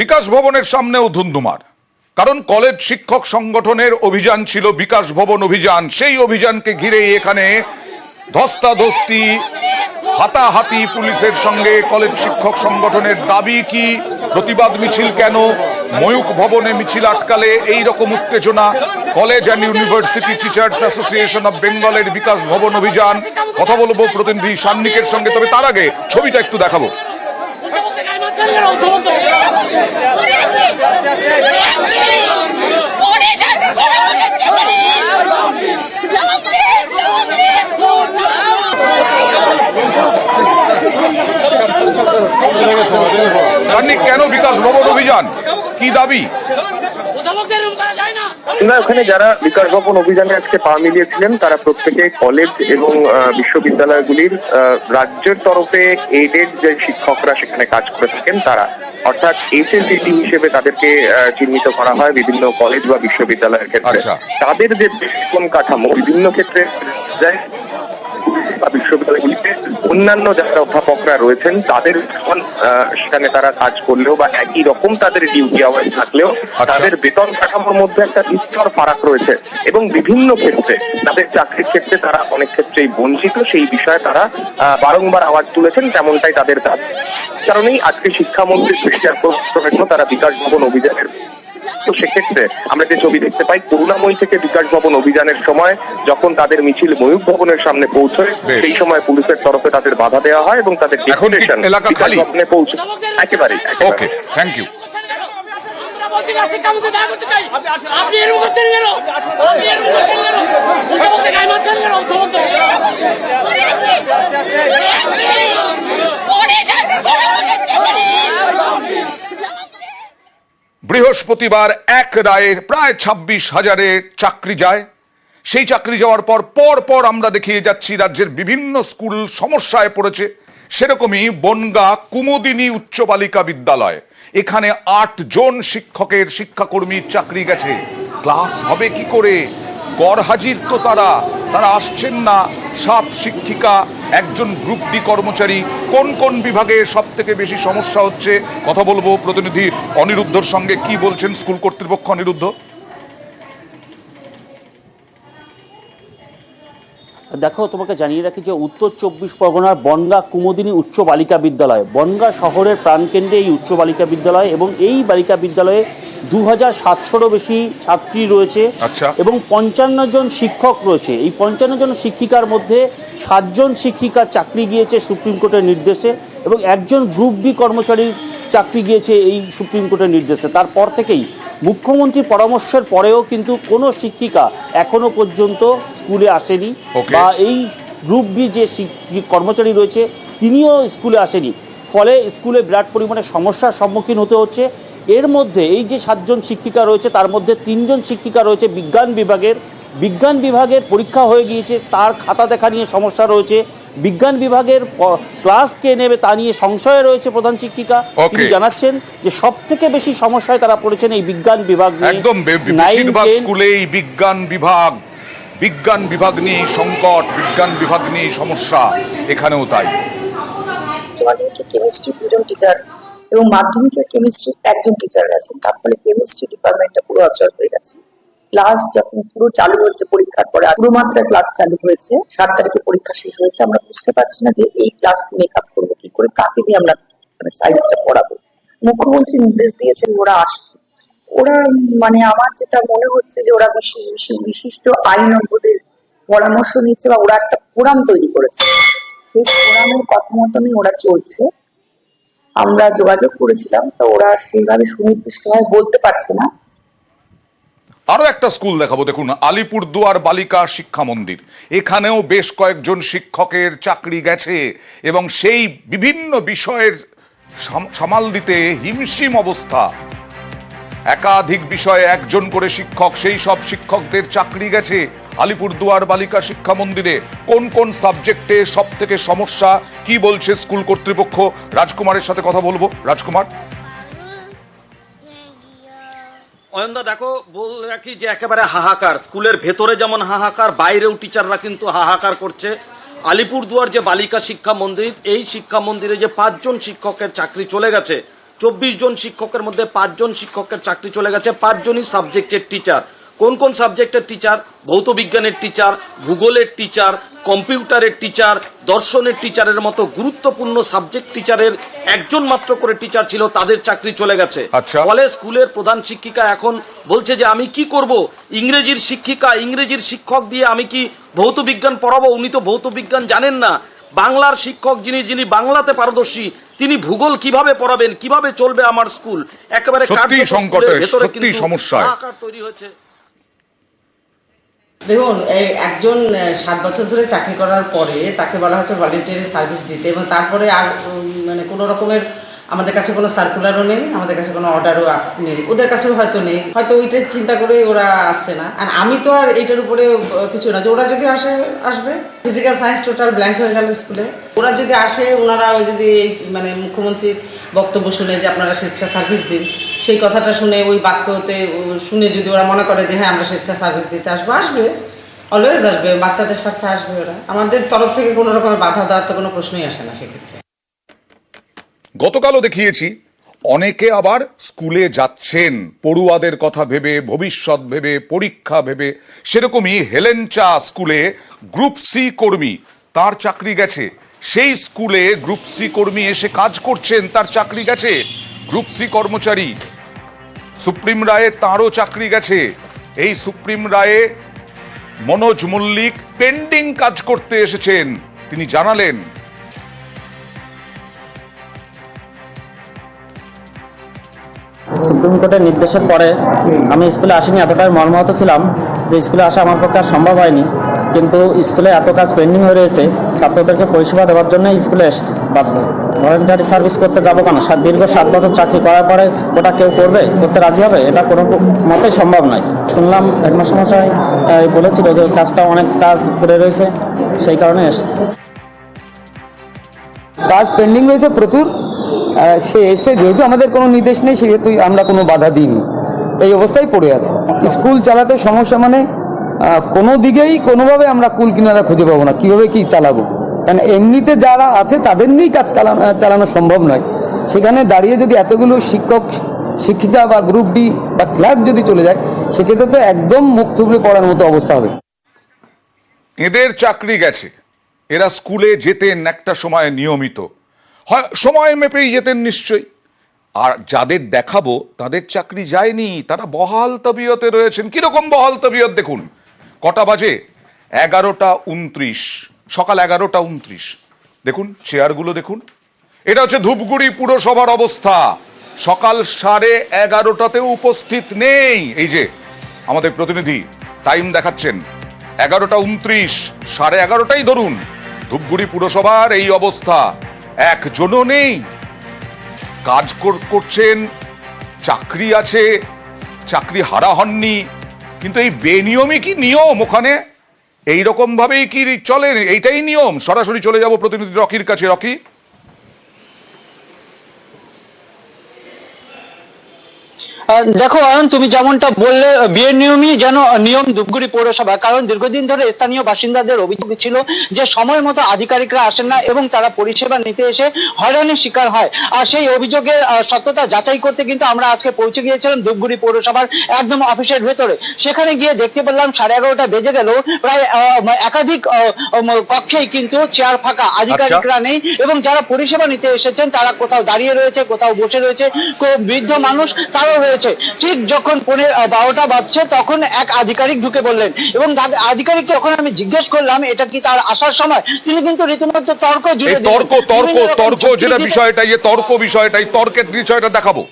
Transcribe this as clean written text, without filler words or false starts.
বিকাশ ভবনের সামনেও ধুন্ধুমার, কারণ কলেজ শিক্ষক সংগঠনের অভিযান ছিল বিকাশ ভবন অভিযান। সেই অভিযানকে ঘিরে এখানে ধস্তাধস্তি, হাতাহাতি পুলিশের সঙ্গে। কলেজ শিক্ষক সংগঠনের দাবি কি? প্রতিবাদ মিছিল কেন? ময়ূক ভবনে মিছিল আটকালে এই রকম উত্তেজনা। College and university teachers association of বেঙ্গলের বিকাশ ভবন অভিযান। কথা বলবো প্রতিনিধি সান্নিকের সঙ্গে, তবে তার আগে ছবিটা একটু দেখাবো। সান্নিক, কেন বিকাশ ভবন অভিযান, কি দাবি? ওখানে যারা বিকাশ ভবন অভিযানে আজকে পা মিলিয়েছিলেন তারা প্রত্যেকে কলেজ এবং বিশ্ববিদ্যালয়গুলির রাজ্যের তরফে এডেড যে শিক্ষকরা সেখানে কাজ করে থাকেন তারা, অর্থাৎ এসএলটিটি হিসেবে তাদেরকে চিহ্নিত করা হয় বিভিন্ন কলেজ বা বিশ্ববিদ্যালয়ের ক্ষেত্রে। তাদের যে বেতন কাঠামো বিভিন্ন ক্ষেত্রে যায় বা বিশ্ববিদ্যালয়গুলিতে অন্যান্য যারা অধ্যাপকরা রয়েছেন তাদের সেখানে তারা কাজ করলেও বা একই রকম তাদের ডিউটি আওয়ার থাকলেও তাদের বেতন কাঠামোর মধ্যে একটা বিস্তর ফারাক রয়েছে এবং বিভিন্ন ক্ষেত্রে তাদের চাকরির ক্ষেত্রে তারা অনেক ক্ষেত্রেই বঞ্চিত। সেই বিষয়ে তারা বারংবার আওয়াজ তুলেছেন, তেমনটাই তাদের কাজ। কারণেই আজকে শিক্ষামন্ত্রীর দৃষ্টি আকর্ষণের জন্য তারা বিকাশ ভবন অভিযানের। তো সেক্ষেত্রে আমরা যে ছবি দেখতে পাই, করুণাময়ী থেকে বিকাশ ভবন অভিযানের সময় যখন তাদের মিছিল ময়ূক ভবনের সামনে পৌঁছয় সেই সময় পুলিশের তরফে তাদের বাধা দেওয়া হয় এবং তাদের বিকাশ ভবনে পৌঁছে একেবারে। ওকে, থ্যাংক ইউ। বৃহস্পতিবার এক রায়ে প্রায় 26,000 চাকরি যায়। সেই চাকরি যাওয়ার পর আমরা দেখিয়ে যাচ্ছি রাজ্যের বিভিন্ন স্কুল সমস্যায় পড়েছে। সেরকমই বনগা কুমুদিনী উচ্চ বালিকা বিদ্যালয়, এখানে 8 জন শিক্ষকের শিক্ষাকর্মীর চাকরি গেছে। ক্লাস হবে কি করে? গড়হাজির তো তারা আসছেন না। 7 শিক্ষিকা, 1জন গ্রুপ ডি কর্মচারী। কোন কোন বিভাগে সব থেকে বেশি সমস্যা হচ্ছে কথা বলবো প্রতিনিধি অনিরুদ্ধর সঙ্গে। কি বলছেন স্কুল কর্তৃপক্ষ? অনিরুদ্ধ, দেখো, তোমাকে জানিয়ে রাখি যে উত্তর 24 পরগনার বনগা কুমুদিনী উচ্চ বালিকা বিদ্যালয়, বনগা শহরের প্রাণকেন্দ্রে এই উচ্চ বালিকা বিদ্যালয় এবং এই বালিকা বিদ্যালয়ে 2700-ও বেশি ছাত্রী রয়েছে এবং 55 জন শিক্ষক রয়েছে। এই 55 জন শিক্ষিকার মধ্যে 7 জন শিক্ষিকার চাকরি গিয়েছে সুপ্রিম কোর্টের নির্দেশে এবং 1জন গ্রুপ ডি কর্মচারীর চাকরি গিয়েছে এই সুপ্রিম কোর্টের নির্দেশে। তারপর থেকেই মুখ্যমন্ত্রীর পরামর্শের পরেও কিন্তু কোনো শিক্ষিকা এখনো পর্যন্ত স্কুলে আসেনি বা এই গ্রুপ বি যে কর্মচারী রয়েছে তিনিও স্কুলে আসেনি। ফলে স্কুলে বিরাট পরিমাণে সমস্যার সম্মুখীন হতে হচ্ছে। এর মধ্যে এই যে 7 জন শিক্ষিকা রয়েছে তার মধ্যে 3 জন শিক্ষিকা রয়েছে বিজ্ঞান বিভাগের পরীক্ষা হয়ে গিয়েছে, তার খাতা দেখা নিয়ে সমস্যা রয়েছে। বিজ্ঞান বিভাগের ক্লাস কে নেবে তা নিয়ে সংশয়ে রয়েছে প্রধান শিক্ষিকা। তিনি জানাচ্ছেন যে সব থেকে বেশি সমস্যায় তারা পড়েছেন এই বিজ্ঞান বিভাগ নিয়ে। একদম বেশিরভাগ স্কুলেই বিজ্ঞান বিভাগ নিয়ে সংকট, বিজ্ঞান বিভাগ নিয়ে সমস্যা, এখানেও তাই। কেমিস্ট্রি 2 জন টিচার এবং মাধ্যমিকের কেমিস্ট্রি 1জন টিচার গেছেন। তার ফলে কেমিস্ট্রি ডিপার্টমেন্টটা পুরো অচল হয়ে গেছে। ক্লাস যখন পুরো চালু হচ্ছে পরীক্ষার পরে, পুরো মাত্রায় ক্লাস চালু হয়েছে, 7 তারিখে পরীক্ষা শেষ হয়েছে, আমরা বুঝতে পারছি না যে এই ক্লাস মেকআপ করবো কি করে, কাকে দিয়ে আমরা সায়েন্সটা পড়াবো। মুখ্যমন্ত্রী নির্দেশ দিয়েছেন ওরা আমার যেটা মনে হচ্ছে যে ওরা বিশিষ্ট আইনজ্ঞদের পরামর্শ নিচ্ছে বা ওরা একটা ফোরাম তৈরি করেছে, সেই ফোরামের কথা মতনই ওরা চলছে। আমরা যোগাযোগ করেছিলাম, তো ওরা সেইভাবে সুনির্দিষ্টভাবে বলতে পারছে না। আরো একটা স্কুল দেখাবো, দেখুন আলিপুরদুয়ার বালিকা শিক্ষা মন্দির। এখানেও বেশ কয়েকজন শিক্ষকের চাকরি গেছে এবং সেই বিভিন্ন বিষয়ের সামাল দিতে হিমশিম অবস্থা। একাধিক বিষয়ে 1জন করে শিক্ষক, সেই সব শিক্ষকদের চাকরি গেছে। আলিপুরদুয়ার বালিকা শিক্ষা মন্দিরে কোন কোন সাবজেক্টে সব থেকে সমস্যা, কি বলছে স্কুল কর্তৃপক্ষ? রাজকুমারের সাথে কথা বলবো। রাজকুমার, অয়নদা, দেখো, বলে রাখি যে একেবারে হাহাকার। স্কুলের ভেতরে যেমন হাহাকার, বাইরেও টিচাররা কিন্তু হাহাকার করছে। আলিপুরদুয়ার যে বালিকা শিক্ষা মন্দির, এই শিক্ষা মন্দিরে যে 5 জন শিক্ষকের চাকরি চলে গেছে, 24 জন শিক্ষকের মধ্যে 5 জন শিক্ষকের চাকরি চলে গেছে, 5 জনই সাবজেক্টের টিচার। কোন কোন সাবজেক্টের টিচার? ভৌত বিজ্ঞানের টিচার, ভূগোলের টিচার, কম্পিউটারের টিচার, দর্শনের টিচারের মতো গুরুত্বপূর্ণ সাবজেক্ট টিচারের একজন মাত্র করে টিচার ছিল, তাদের চাকরি চলে গেছে। আচ্ছা। ফলে স্কুলের প্রধান শিক্ষিকা এখন বলছে যে আমি কি করব, ইংরেজির শিক্ষিকা, ইংরেজির শিক্ষক দিয়ে আমি কি ভৌত বিজ্ঞান পড়াবো? উনি তো ভৌত বিজ্ঞান জানেন না। বাংলার শিক্ষক যিনি বাংলাতে পারদর্শী, তিনি ভূগোল কিভাবে পড়াবেন, কিভাবে চলবে আমার স্কুল? একেবারে সত্যি সংকটে, সত্যি সমস্যায় হাহাকার তৈরি হচ্ছে। দেখুন, একজন 7 বছর ধরে চাকরি করার পরে তাকে বলা হচ্ছে ভলেন্টিয়ারি সার্ভিস দিতে, এবং তারপরে আর মানে কোনো রকমের আমাদের কাছে কোনো সার্কুলারও নেই, আমাদের কাছে কোনো অর্ডারও নেই, ওদের কাছেও হয়তো নেই, হয়তো ওইটা চিন্তা করে ওরা আসছে না। আর আমি তো আর এইটার উপরে কিছু না, যে ওরা যদি আসবে। ফিজিক্যাল সায়েন্স টোটাল ব্ল্যাঙ্ক হয়ে গেল স্কুলে। ওরা যদি আসে, ওনারা যদি মানে মুখ্যমন্ত্রীর বক্তব্য শুনে যে আপনারা স্বেচ্ছা সার্ভিস দিন, সেই কথাটা শুনে ওই বাক্যতে শুনে যদি ওরা মনে করে যে হ্যাঁ আমরা স্বেচ্ছা সার্ভিস দিতে আসবে, অলওয়েজ আসবে, বাচ্চাদের সাথে আসবে। ওরা আমাদের তরফ থেকে কোনো রকমের বাধা দেওয়ার তো কোনো প্রশ্নই আসে না সেক্ষেত্রে। গতকালও দেখিয়েছি অনেকে আবার স্কুলে যাচ্ছেন পড়ুয়াদের কথা ভেবে, ভবিষ্যৎ ভেবে, পরীক্ষা ভেবে। সেরকমই হেলেঞ্চা স্কুলে গ্রুপ সি কর্মী, তার চাকরি গেছে। সেই স্কুলে গ্রুপ সি কর্মী এসে কাজ করছেন, তার চাকরি গেছে। গ্রুপ সি কর্মচারী সুপ্রিম রায়ে তারও চাকরি গেছে। এই সুপ্রিম রায়ে মনোজ মল্লিক পেন্ডিং কাজ করতে এসেছেন, তিনি জানালেন সুপ্রিম কোর্টের নির্দেশের পরে আমি স্কুলে আসিনি, এতটাই মর্মাহত ছিলাম যে স্কুলে আসা আমার পক্ষে আর সম্ভব হয়নি। কিন্তু স্কুলে এত কাজ পেন্ডিং হয়ে রয়েছে, ছাত্রদেরকে পরিষেবা দেওয়ার জন্য স্কুলে এসেছি বাধ্য। ভলেন্টারি সার্ভিস করতে যাবো কেন? দীর্ঘ 7 বছর চাকরি করার পরে ওটা কেউ করতে রাজি হবে? এটা কোনো মতেই সম্ভব নয়। শুনলাম হেডমাস্টারমশাই বলেছিল যে কাজটা অনেক কাজ পড়ে রয়েছে, সেই কারণে এসেছি। কাজ পেন্ডিং রয়েছে প্রচুর। সে এসে যেহেতু আমাদের কোনো নির্দেশ নেই, সেহেতু আমরা কোনো বাধা দিইনি, এই অবস্থায় পড়ে আছে। স্কুল চালাতে সমস্যা মানে কোনো দিকেই কোনোভাবে আমরা কুল কিনারা খুঁজে পাবো না, কীভাবে কি চালাবো। কারণ এমনিতে যারা আছে তাদের নিয়েই কাজ চালানো সম্ভব নয়। সেখানে দাঁড়িয়ে যদি এতগুলো শিক্ষক শিক্ষিকা বা গ্রুপ ডি বা ক্লার্ক যদি চলে যায়, সেক্ষেত্রে তো একদম মুখ থুবড়ে পড়ার মতো অবস্থা হবে। এদের চাকরি গেছে, এরা স্কুলে যেতেন একটা সময় নিয়মিত, হয় সময় মেপেই যেতেন নিশ্চয়ই। আর যাদের দেখাবো তাদের চাকরি যায়নি, তারা বহাল তবিয়তে রয়েছেন। কিরকম বহাল তবিয়ত দেখুন, কটা বাজে? 11:29, সকাল 11:29। দেখুন চেয়ারগুলো দেখুন, এটা হচ্ছে ধূপগুড়ি পুরসভার অবস্থা। সকাল 11:30 উপস্থিত নেই। এই যে আমাদের প্রতিনিধি টাইম দেখাচ্ছেন 11:29, 11:30 ধরুন, ধূপগুড়ি পুরসভার এই অবস্থা। একজনও নেই, কাজ করছেন, চাকরি আছে, চাকরি হারা হননি। কিন্তু এই বেনিয়মই কি নিয়ম ওখানে? এইরকম ভাবেই কি চলে? এইটাই নিয়ম? সরাসরি চলে যাব প্রতিনিধি রকির কাছে। রকি, দেখো আয়ন, তুমি যেমনটা বললে বিয়ের নিয়মই যেন নিয়ম ধূপগুড়ি পৌরসভা। কারণ দীর্ঘদিন ধরে স্থানীয় বাসিন্দাদের অভিযোগ ছিল যে সময় মতো আধিকারিকরা আসেন না এবং তারা পরিষেবা নিতে এসে হয়রানির শিকার হয়। আর সেই অভিযোগের সত্যতা যাচাই করতে কিন্তু আমরা আজকে পৌঁছে গিয়েছিলাম ধূপগুড়ি পৌরসভার একদম অফিসের ভেতরে। সেখানে গিয়ে দেখতে পেলাম 11:30 বেজে গেল, প্রায় একাধিক কক্ষেই কিন্তু চেয়ার ফাঁকা, আধিকারিকরা নেই এবং যারা পরিষেবা নিতে এসেছেন তারা কোথাও দাঁড়িয়ে রয়েছে, কোথাও বসে রয়েছে, বৃদ্ধ মানুষ তারাও রয়েছে। ঠিক যখন 12টা বাজছে তখন এক আধিকারিক ঢুকে বললেন এবং আধিকারিক যখন আমি জিজ্ঞেস করলাম এটা কি তার আসার সময়, তিনি কিন্তু রীতিমতো তর্ক জুড়ে তর্ক যেটা বিষয়টা, তর্কের বিষয়টা দেখাবো।